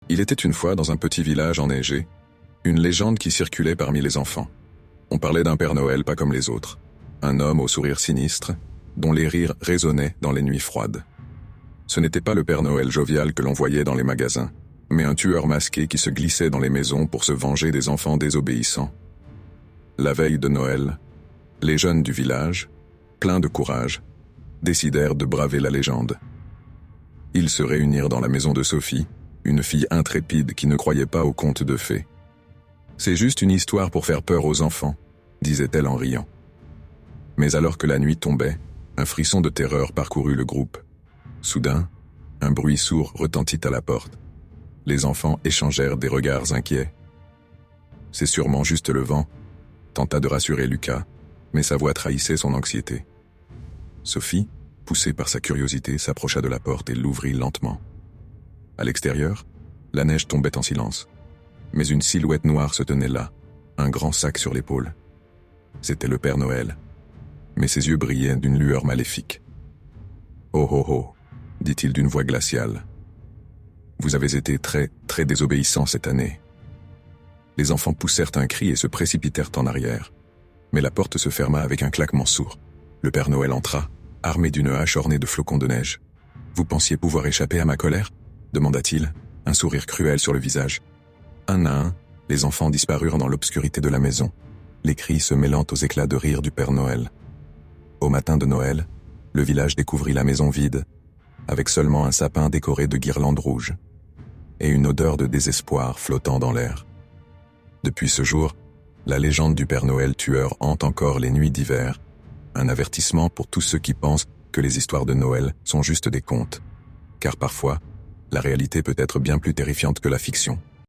Il était une fois dans un petit village enneigé, une légende qui circulait parmi les enfants. On parlait d'un Père Noël pas comme les autres, un homme au sourire sinistre, dont les rires résonnaient dans les nuits froides. Ce n'était pas le Père Noël jovial que l'on voyait dans les magasins, mais un tueur masqué qui se glissait dans les maisons pour se venger des enfants désobéissants. La veille de Noël, les jeunes du village, pleins de courage, décidèrent de braver la légende. Ils se réunirent dans la maison de Sophie, une fille intrépide qui ne croyait pas aux contes de fées. « C'est juste une histoire pour faire peur aux enfants », disait-elle en riant. Mais alors que la nuit tombait, un frisson de terreur parcourut le groupe. Soudain, un bruit sourd retentit à la porte. Les enfants échangèrent des regards inquiets. « C'est sûrement juste le vent », tenta de rassurer Lucas, mais sa voix trahissait son anxiété. Sophie, poussée par sa curiosité, s'approcha de la porte et l'ouvrit lentement. À l'extérieur, la neige tombait en silence, mais une silhouette noire se tenait là, un grand sac sur l'épaule. C'était le Père Noël, mais ses yeux brillaient d'une lueur maléfique. « Oh oh oh !» dit-il d'une voix glaciale. « Vous avez été très désobéissants cette année. » Les enfants poussèrent un cri et se précipitèrent en arrière. Mais la porte se ferma avec un claquement sourd. Le Père Noël entra, armé d'une hache ornée de flocons de neige. « Vous pensiez pouvoir échapper à ma colère ?» demanda-t-il, un sourire cruel sur le visage. Un à un, les enfants disparurent dans l'obscurité de la maison, les cris se mêlant aux éclats de rire du Père Noël. Au matin de Noël, le village découvrit la maison vide, avec seulement un sapin décoré de guirlandes rouges, et une odeur de désespoir flottant dans l'air. Depuis ce jour, la légende du Père Noël tueur hante encore les nuits d'hiver, un avertissement pour tous ceux qui pensent que les histoires de Noël sont juste des contes, car parfois, la réalité peut être bien plus terrifiante que la fiction.